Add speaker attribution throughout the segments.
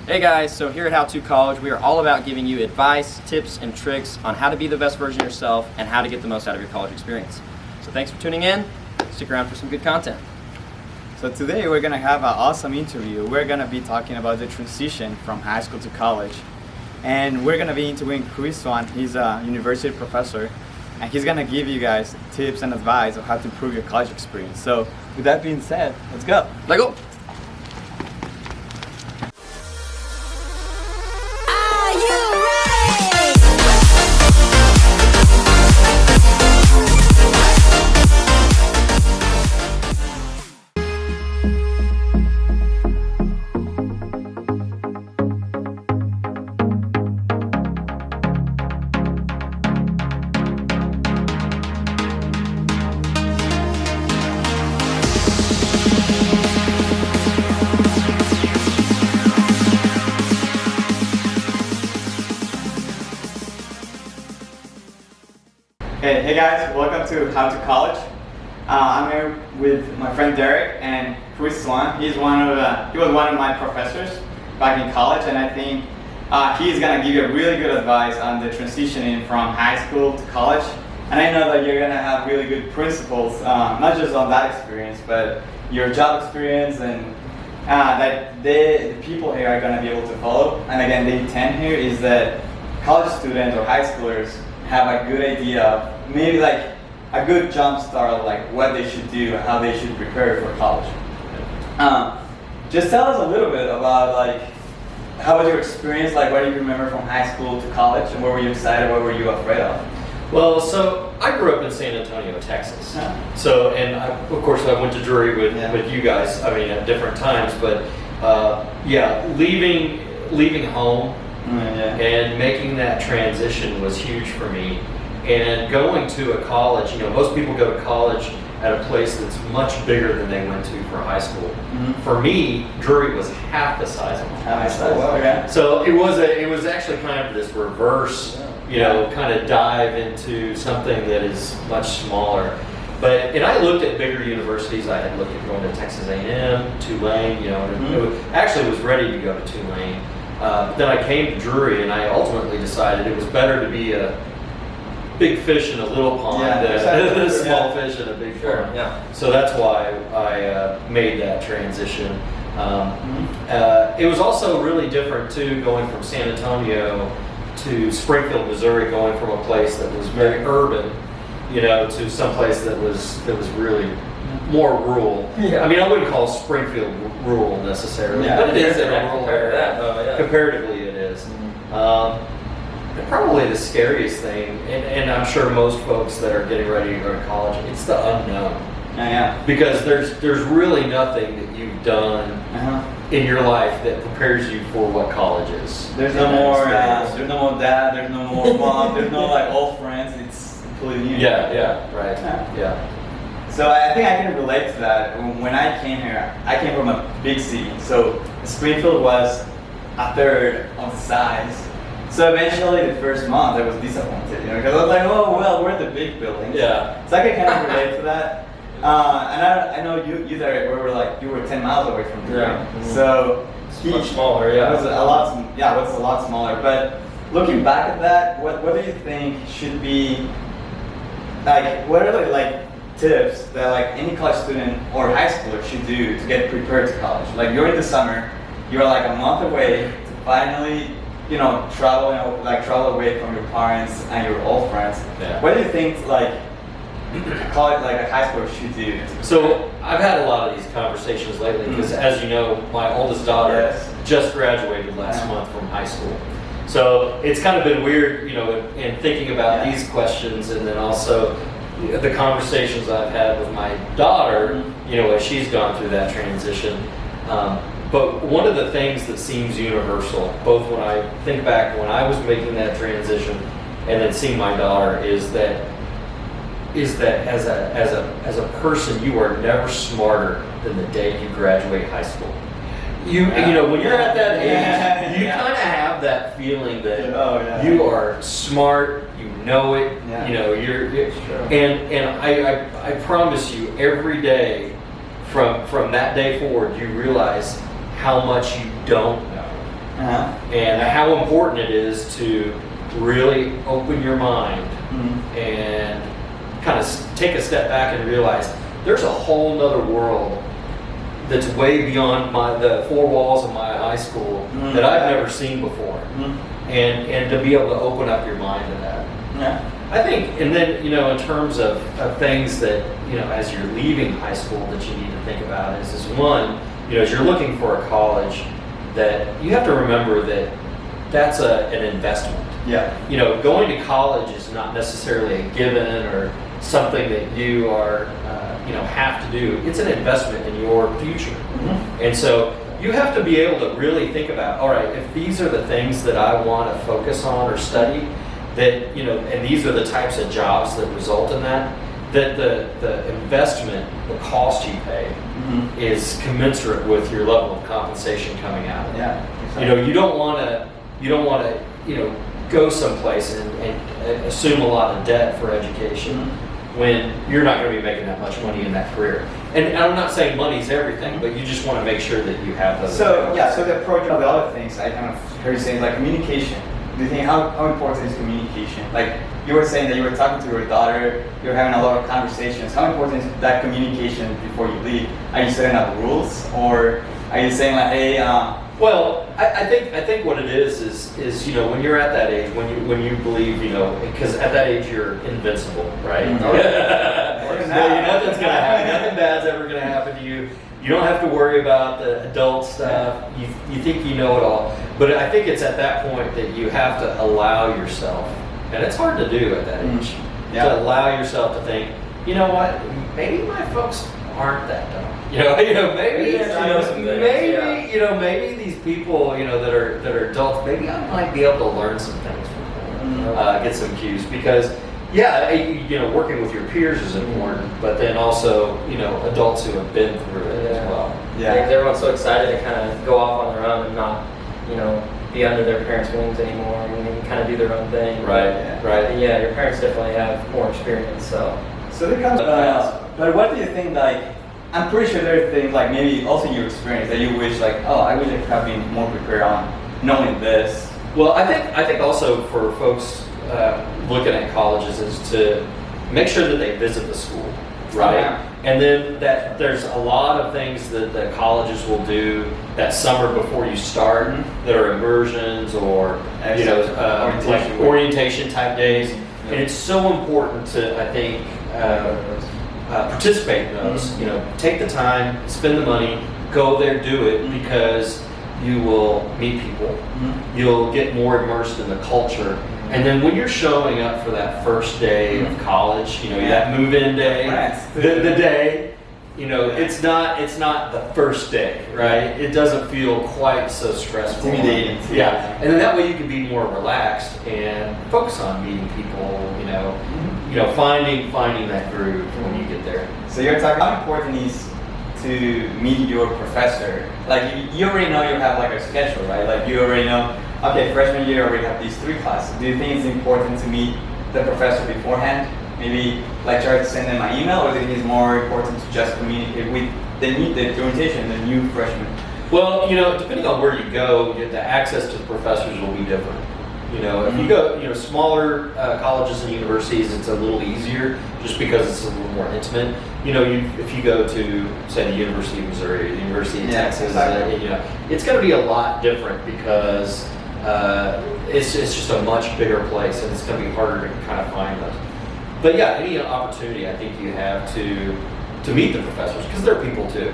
Speaker 1: Hey guys, so here at How To College, we are all about giving you advice, tips, and tricks on how to be the best version of yourself and how to get the most out of your college experience. So thanks for tuning in. Stick around for some good content.
Speaker 2: So today we're gonna have an awesome interview. We're gonna be talking about the transition from high school to college. And we're gonna be interviewing Swan. He's a university professor, and he's gonna give you guys tips and advice on how to improve your college experience. So with that being said, let's go.
Speaker 1: Let's go.
Speaker 2: Hey guys, welcome to How To College. I'm here with my friend Derek and Swan. He was one of my professors back in college, and I think he's gonna give you really good advice on the transitioning from high school to college. And I know that you're gonna have really good principles, not just on that experience, but your job experience, and that the people here are gonna be able to follow. And again, the intent here is that college students or high schoolers have a good idea of maybe like a good jump start of like what they should do and how they should prepare for college. Just tell us a little bit about like how was your experience, like what do you remember from high school to college, and what were you excited, what were you afraid of?
Speaker 3: Well, so I grew up in San Antonio, Texas.
Speaker 2: Yeah.
Speaker 3: So, and of course I went to Drury with you guys, I mean at different times, but leaving home and making that transition was huge for me. And going to a college, you know, most people go to college at a place that's much bigger than they went to for high school. Mm-hmm. For me, Drury was half the size of my high school.
Speaker 2: Okay.
Speaker 3: So it was actually kind of this reverse, you know, kind of dive into something that is much smaller. And I looked at bigger universities. I had looked at going to Texas A&M, Tulane, you know, and actually was ready to go to Tulane. But then I came to Drury, and I ultimately decided it was better to be a big fish in a little pond than a small fish in a big pond.
Speaker 1: Yeah.
Speaker 3: So that's why I made that transition. It was also really different too, going from San Antonio to Springfield, Missouri, going from a place that was very urban, you know, to some place that was really more rural.
Speaker 1: Yeah.
Speaker 3: I mean, I wouldn't call Springfield rural necessarily, but it is in a rural area. Comparatively, it is. And probably the scariest thing, and I'm sure most folks that are getting ready to go to college, it's the unknown. Because there's really nothing that you've done in your life that prepares you for what college is.
Speaker 2: There's no more dad, there's no more mom, there's no like old friends. It's completely new.
Speaker 3: Yeah.
Speaker 2: So I think I can relate to that. When I came here, I came from a big city. So Springfield was a third of the size. So eventually the first month I was disappointed, you know, because I was like, oh well, we're in the big building.
Speaker 3: Yeah.
Speaker 2: So I can kind of relate to that. And I know you there you were 10 miles away from Drury. So
Speaker 1: It's much smaller,
Speaker 2: It was a lot smaller. But looking back at that, what do you think should be like? What are the like tips that like any college student or high schooler should do to get prepared to college? Like you're in the summer, you're like a month away to finally, you know, travel away from your parents and your old friends.
Speaker 3: Yeah.
Speaker 2: What do you think like college, like a high schooler should do?
Speaker 3: So I've had a lot of these conversations lately because, as you know, my oldest daughter just graduated last month from high school. So it's kind of been weird, you know, in thinking about these questions, and then also the conversations I've had with my daughter, you know, as she's gone through that transition. But one of the things that seems universal, both when I think back when I was making that transition and then seeing my daughter, is that as a person, you are never smarter than the day you graduate high school. You know, when you're at that age, you kind of have that feeling that you are smart, you know it, you know, and I promise you, every day from that day forward, you realize how much you don't know. how important it is to really open your mind and kind of take a step back and realize there's a whole nother world that's way beyond the four walls of my high school that I've never seen before. And to be able to open up your mind to that.
Speaker 2: Yeah.
Speaker 3: I think, and then, in terms of things that, as you're leaving high school that you need to think about is one, as you're looking for a college, that you have to remember that that's an investment.
Speaker 2: Yeah.
Speaker 3: Going to college is not necessarily a given or something that you are, have to do. It's an investment in your future. And so you have to be able to really think about, all right, if these are the things that I want to focus on or study, that, and these are the types of jobs that result in that the investment, the cost you pay is commensurate with your level of compensation coming out of it.
Speaker 2: Yeah. Exactly.
Speaker 3: You don't want to, go someplace and assume a lot of debt for education when you're not going to be making that much money in that career. And I'm not saying money's everything, but you just want to make sure that you have those.
Speaker 2: So the approach of the other things I kind of heard you saying, like communication. Do you think how important is communication? Like you were saying that you were talking to your daughter, you're having a lot of conversations. How important is that communication before you leave? Are you setting up rules, or are you saying like, hey?
Speaker 3: Well, I think what it is when you're at that age, when you believe, because at that age you're invincible, right? Nothing's gonna happen. Nothing bad's ever gonna happen to you. You don't have to worry about the adult stuff. You think you know it all. But I think it's at that point that you have to allow yourself, and it's hard to do at that age, to allow yourself to think, you know what, maybe my folks aren't that dumb. Maybe these people, that are adults, maybe I might be able to learn some things from them, get some cues, because working with your peers is important, but then also, adults who have been through it as well.
Speaker 1: Yeah. I think everyone's so excited to kind of go off on their own and not, be under their parents' wings anymore and kind of do their own thing.
Speaker 3: Right.
Speaker 1: Yeah, your parents definitely have more experience, so.
Speaker 2: So there comes, but what do you think, like, I'm pretty sure there are things, like, maybe also your experience that you wish, like, oh, I wish I could have been more prepared on knowing this.
Speaker 3: Well, I think also for folks looking at colleges is to make sure that they visit the school, right?
Speaker 2: Yeah.
Speaker 3: And then that there's a lot of things that the colleges will do that summer before you start that are immersions or orientation type days, and it's so important to, I think, participate in those. Take the time, spend the money, go there, do it, because you will meet people, you'll get more immersed in the culture, and then when you're showing up for that first day of college, that move-in day, the day, it's not the first day, right? It doesn't feel quite so stressful.
Speaker 2: Intimidating.
Speaker 3: Yeah, and then that way you can be more relaxed and focus on meeting people, finding that groove when you get there.
Speaker 2: So you're talking how important is to meet your professor. Like you already know you have like a schedule, right? Like you already know, okay, freshman year I already have these 3 classes. Do you think it's important to meet the professor beforehand? Maybe like try to send them an email, or do you think it's more important to just communicate with the orientation, the new freshman?
Speaker 3: Well, depending on where you go, the access to the professors will be different. If you go, smaller colleges and universities, it's a little easier just because it's a little more intimate. If you go to, say, the University of Missouri, the University of Texas,
Speaker 2: exactly.
Speaker 3: It's going to be a lot different because it's just a much bigger place, and it's going to be harder to kind of find those. But yeah, any opportunity I think you have to meet the professors, because they're people too.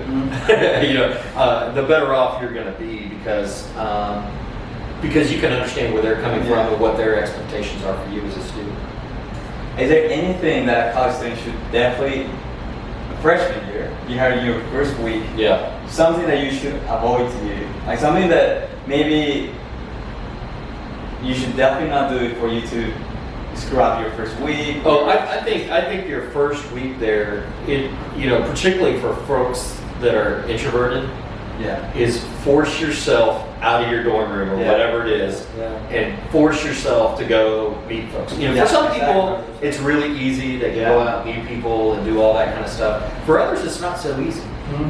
Speaker 3: The better off you're going to be because you can understand where they're coming from and what their expectations are for you as a student.
Speaker 2: Is there anything that a college student should definitely, freshman year, you had your first week, something that you should avoid to do? Like something that maybe you should definitely not do for you to screw up your first week?
Speaker 3: Oh, I think your first week there, particularly for folks that are introverted, is force yourself out of your dorm room or whatever it is, and force yourself to go meet folks. For some people, it's really easy. They can go out, meet people, and do all that kind of stuff. For others, it's not so easy,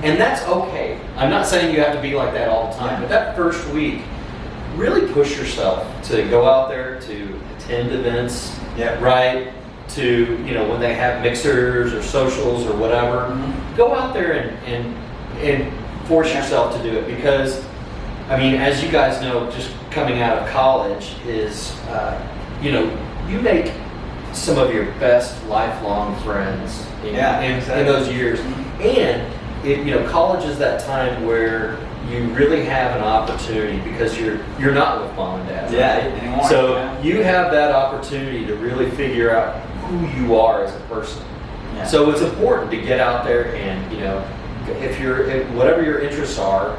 Speaker 3: and that's okay. I'm not saying you have to be like that all the time, but that first week, really push yourself to go out there, to attend events,
Speaker 2: Yeah.
Speaker 3: right? To, when they have mixers or socials or whatever, go out there and force yourself to do it. Because, I mean, as you guys know, just coming out of college is, you make some of your best lifelong friends in those years. And college is that time where you really have an opportunity because you're not with mom and dad.
Speaker 2: Anymore.
Speaker 3: So you have that opportunity to really figure out who you are as a person.
Speaker 2: Yeah.
Speaker 3: So it's important to get out there and if whatever your interests are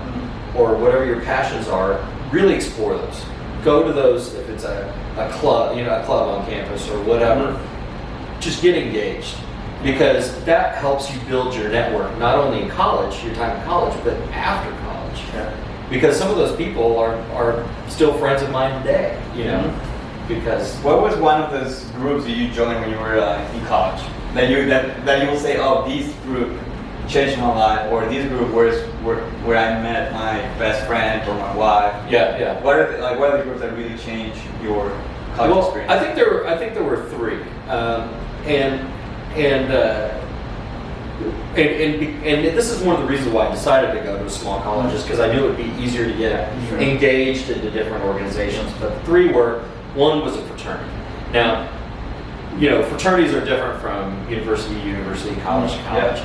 Speaker 3: or whatever your passions are, really explore those. Go to those if it's a club, a club on campus or whatever. Just get engaged, because that helps you build your network, not only in college, your time in college, but after college.
Speaker 2: Yeah.
Speaker 3: Because some of those people are still friends of mine today, because...
Speaker 2: What was one of those groups that you joined when you were in college? That you will say, oh, this group changed my life, or this group where I met my best friend or my wife.
Speaker 3: Yeah.
Speaker 2: What are the groups that really changed your college experience?
Speaker 3: I think there were three, and this is one of the reasons why I decided to go to a small college, is because I knew it would be easier to get engaged into different organizations. But the three were, one was a fraternity. Now, fraternities are different from university to university, college to college,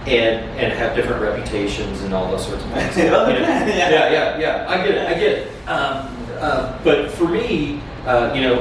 Speaker 3: and have different reputations and all those sorts of things. Yeah. I get it. But for me, and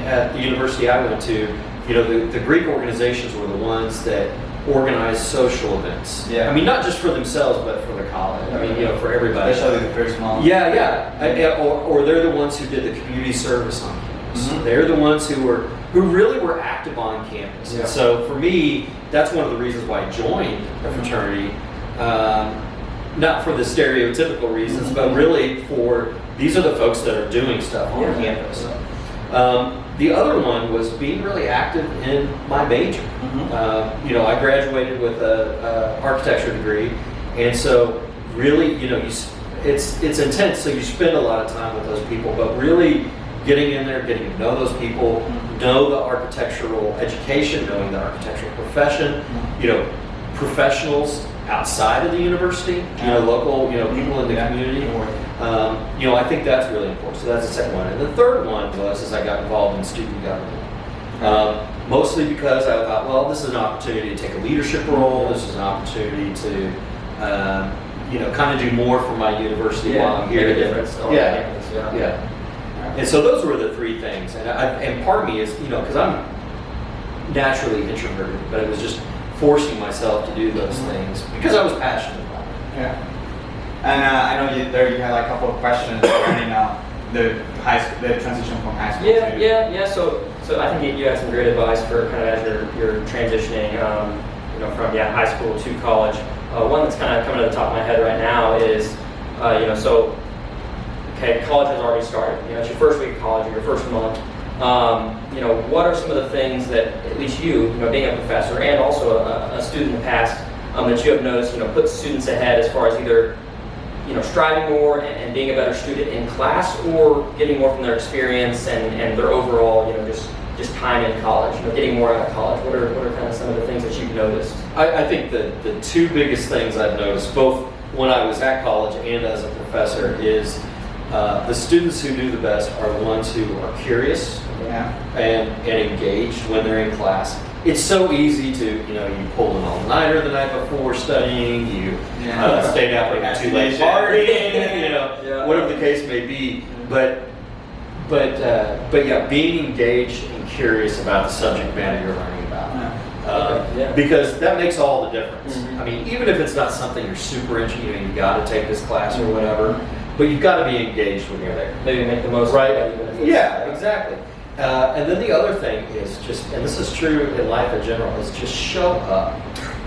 Speaker 3: at the university I went to, the Greek organizations were the ones that organized social events.
Speaker 2: Yeah.
Speaker 3: I mean, not just for themselves, but for the college. I mean, for everybody.
Speaker 2: Especially the first month.
Speaker 3: Yeah. Or they're the ones who did the community service on campus. They're the ones who really were active on campus.
Speaker 2: Yeah.
Speaker 3: And so for me, that's one of the reasons why I joined a fraternity. Not for the stereotypical reasons, but really for these are the folks that are doing stuff on campus. The other one was being really active in my major. I graduated with an architecture degree, and so really, it's intense. So you spend a lot of time with those people, but really getting in there, getting to know those people, know the architectural education, knowing the architectural profession, professionals outside of the university, local, people in the community. I think that's really important. So that's the second one. And the third one was I got involved in student government. Mostly because I thought, well, this is an opportunity to take a leadership role. This is an opportunity to, kind of do more for my university while I'm here.
Speaker 1: Make a difference.
Speaker 3: Yeah. And so those were the three things. And part of me is, because I'm naturally introverted, but it was just forcing myself to do those things because I was passionate about it.
Speaker 2: Yeah. And I know you had like a couple of questions regarding the transition from high school.
Speaker 1: Yeah. So I think you had some great advice for kind of as you're transitioning, from high school to college. One that's kind of coming to the top of my head right now is, college has already started. It's your first week of college, or your first month. What are some of the things that at least you, being a professor and also a student in the past, that you have noticed, put students ahead as far as either, striving more and being a better student in class, or getting more from their experience and their overall, just time in college, getting more out of college? What are kind of some of the things that you've noticed?
Speaker 3: I think the two biggest things I've noticed, both when I was at college and as a professor, is the students who do the best are the ones who are curious and engaged when they're in class. It's so easy to, you pulled an all-nighter the night before studying, you stayed out like a too late partying, whatever the case may be. But being engaged and curious about the subject matter you're learning about. Because that makes all the difference. I mean, even if it's not something you're super into, you got to take this class or whatever, but you've got to be engaged when you're there.
Speaker 1: Maybe make the most
Speaker 3: right?
Speaker 1: of it.
Speaker 3: Yeah, exactly. And then the other thing is just, and this is true in life in general, is just show up.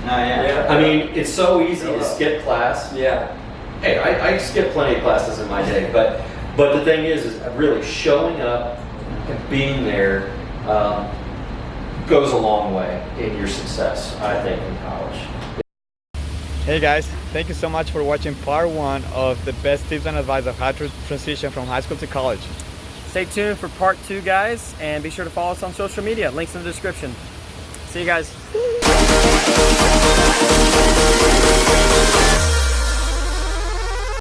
Speaker 3: I mean, it's so easy to skip class. Hey, I skip plenty of classes in my day, but the thing is really showing up and being there goes a long way in your success, I think, in college.
Speaker 2: Hey guys, thank you so much for watching part 1 of the best tips and advice of how to transition from high school to college.
Speaker 4: Stay tuned for part 2, guys, and be sure to follow us on social media. Links in the description. See you guys.